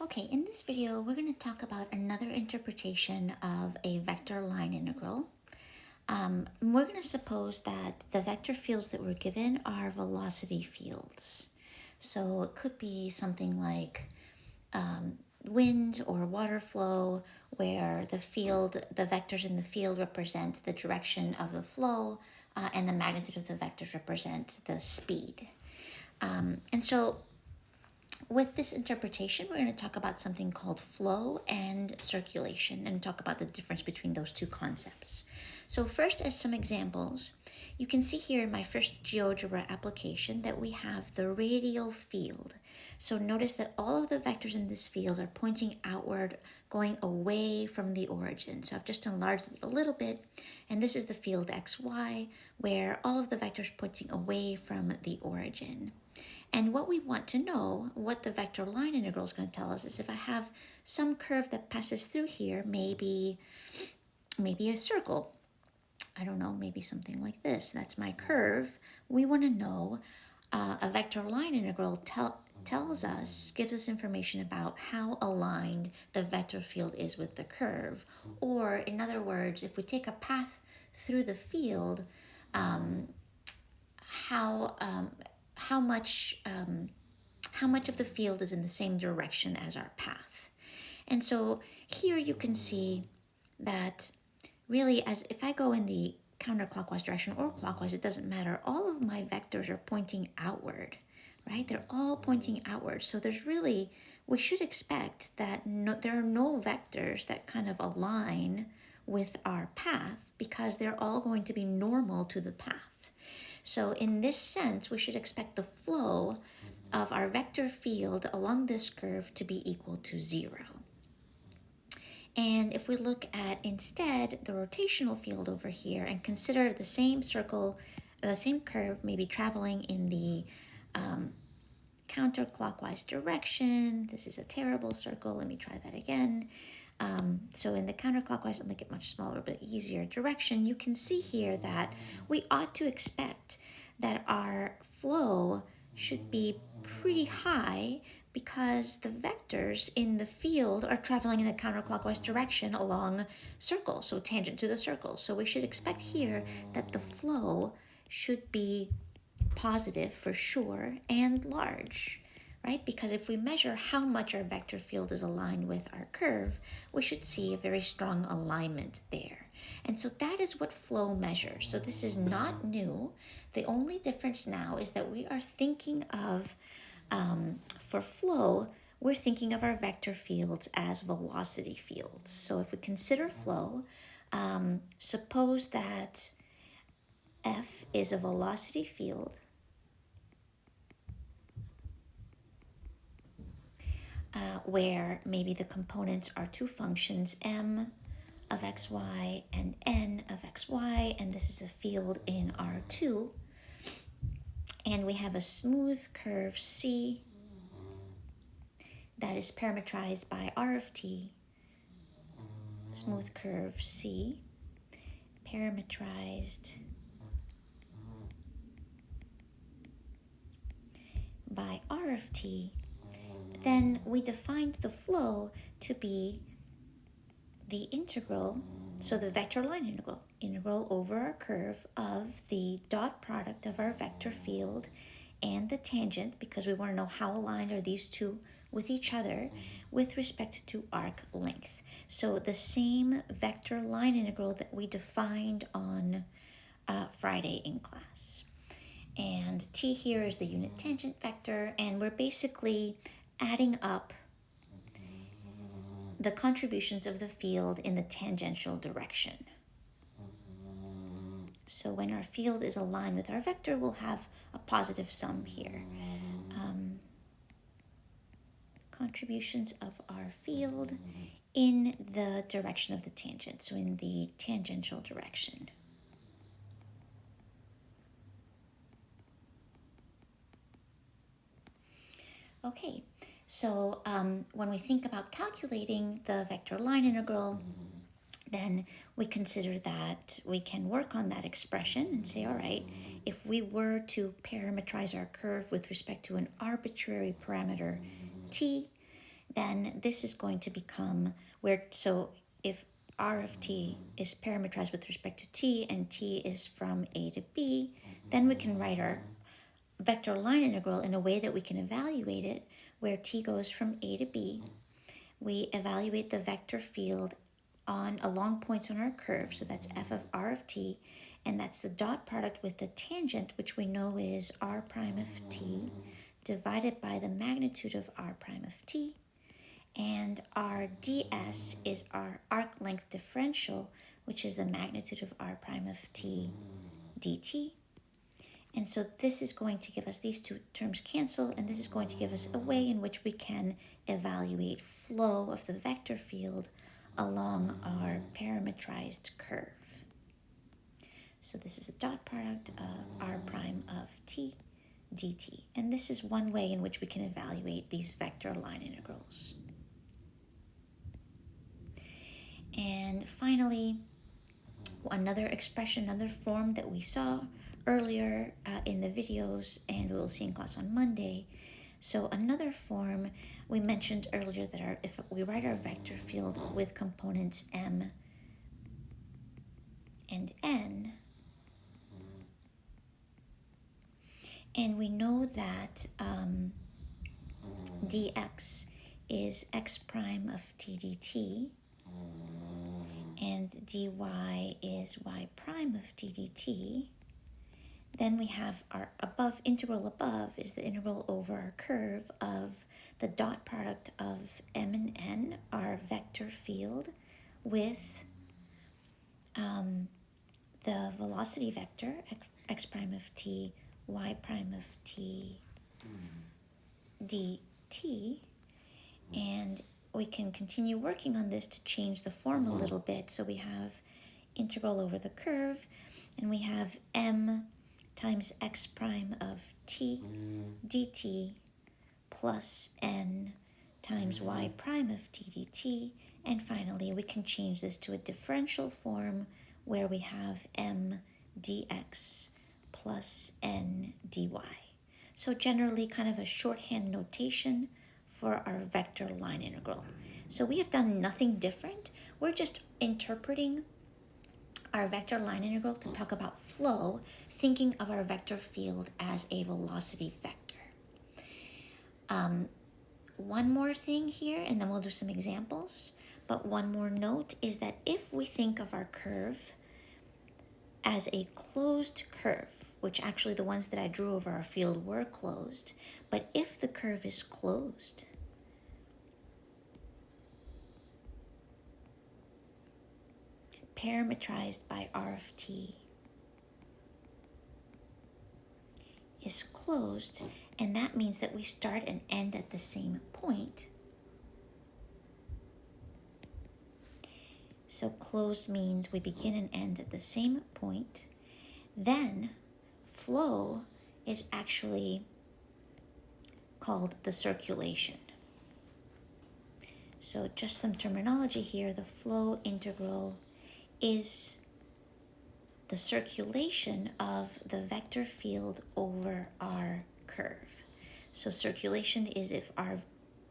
Okay, in this video, we're going to talk about another interpretation of a vector line integral. We're going to suppose that the vector fields that we're given are velocity fields. So it could be something like wind or water flow, where the vectors in the field represent the direction of the flow, and the magnitude of the vectors represent the speed. And so with this interpretation, we're going to talk about something called flow and circulation and talk about the difference between those two concepts. So first, as some examples, you can see here in my first GeoGebra application that we have the radial field. So notice that all of the vectors in this field are pointing outward, going away from the origin. So I've just enlarged it a little bit, and this is the field xy, where all of the vectors pointing away from the origin. And what we want to know, what the vector line integral is going to tell us, is if I have some curve that passes through here, maybe a circle, I don't know, maybe something like this. That's my curve. We want to know a vector line integral tells us, gives us information about how aligned the vector field is with the curve. Or in other words, if we take a path through the field, how much of the field is in the same direction as our path. And so here you can see that really, as if I go in the counterclockwise direction or clockwise, it doesn't matter. All of my vectors are pointing outward, right? They're all pointing outward. So we should expect that there are no vectors that kind of align with our path because they're all going to be normal to the path. So in this sense, we should expect the flow of our vector field along this curve to be equal to 0. And if we look at instead the rotational field over here and consider the same circle, the same curve, maybe traveling in the counterclockwise direction. This is a terrible circle. Let me try that again. So in the counterclockwise, I'll make it much smaller but easier direction, you can see here that we ought to expect that our flow should be pretty high because the vectors in the field are traveling in the counterclockwise direction along circles, so tangent to the circle. So we should expect here that the flow should be positive for sure and large. Right? Because if we measure how much our vector field is aligned with our curve, we should see a very strong alignment there. And so that is what flow measures. So this is not new. The only difference now is that we are thinking of, for flow, we're thinking of our vector fields as velocity fields. So if we consider flow, suppose that F is a velocity field. Where maybe the components are two functions, m of xy and n of xy, and this is a field in R2. And we have a smooth curve C that is parametrized by R of t, smooth curve C, parametrized by R of t. Then we defined the flow to be the integral, so the vector line integral over our curve of the dot product of our vector field and the tangent, because we want to know how aligned are these two with each other with respect to arc length. So the same vector line integral that we defined on Friday in class. And t here is the unit tangent vector, and we're basically adding up the contributions of the field in the tangential direction. So when our field is aligned with our vector, we'll have a positive sum here. Contributions of our field in the direction of the tangent, so in the tangential direction. Okay, so when we think about calculating the vector line integral, then we consider that we can work on that expression and say, all right, if we were to parametrize our curve with respect to an arbitrary parameter t, then this is going to become where, so if r of t is parametrized with respect to t and t is from a to b, then we can write our vector line integral in a way that we can evaluate it where t goes from a to b. We evaluate the vector field along points on our curve, so that's f of r of t, and that's the dot product with the tangent, which we know is r prime of t, divided by the magnitude of r prime of t, and our ds is our arc length differential, which is the magnitude of r prime of t dt. And so this is going to give us, these two terms cancel, and this is going to give us a way in which we can evaluate flow of the vector field along our parametrized curve. So this is a dot product of r prime of t dt. And this is one way in which we can evaluate these vector line integrals. And finally, another expression, another form that we saw earlier in the videos, and we'll see in class on Monday. So another form we mentioned earlier that if we write our vector field with components m and n, and we know that dx is x prime of t dt, and dy is y prime of t dt, then we have our integral above is the integral over our curve of the dot product of m and n, our vector field, with the velocity vector, x prime of t, y prime of t dt, and we can continue working on this to change the form a little bit. So we have integral over the curve, and we have m times x prime of t dt plus n times y prime of t dt. And finally, we can change this to a differential form where we have m dx plus n dy. So generally kind of a shorthand notation for our vector line integral. So we have done nothing different. We're just interpreting our vector line integral to talk about flow, thinking of our vector field as a velocity vector. One more thing here, and then we'll do some examples. But one more note is that if we think of our curve as a closed curve, which actually the ones that I drew over our field were closed, but if the curve is closed, parametrized by r of t, is closed, and that means that we start and end at the same point. So closed means we begin and end at the same point. Then flow is actually called the circulation. So just some terminology here. The flow integral is the circulation of the vector field over our curve. So circulation is if our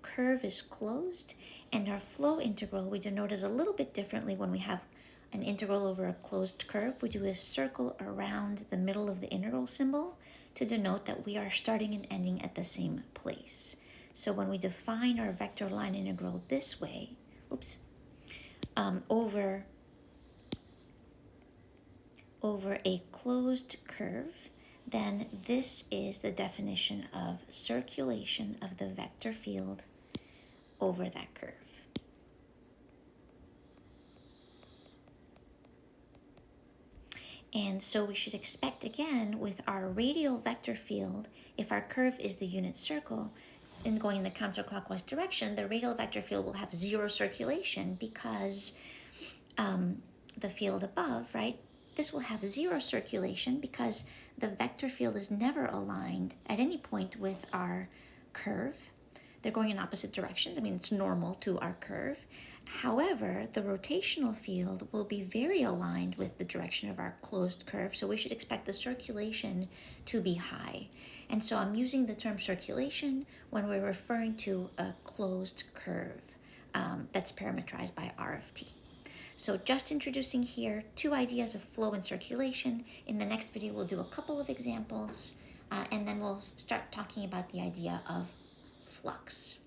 curve is closed, and our flow integral, we denote it a little bit differently when we have an integral over a closed curve. We do a circle around the middle of the integral symbol to denote that we are starting and ending at the same place. So when we define our vector line integral this way, over a closed curve, then this is the definition of circulation of the vector field over that curve. And so we should expect again with our radial vector field, if our curve is the unit circle and going in the counterclockwise direction, the radial vector field will have zero circulation because the field above, right? This will have zero circulation because the vector field is never aligned at any point with our curve. They're going in opposite directions. I mean, it's normal to our curve. However, the rotational field will be very aligned with the direction of our closed curve, so we should expect the circulation to be high. And so I'm using the term circulation when we're referring to a closed curve that's parametrized by R of t. So just introducing here 2 ideas of flow and circulation. In the next video, we'll do a couple of examples, and then we'll start talking about the idea of flux.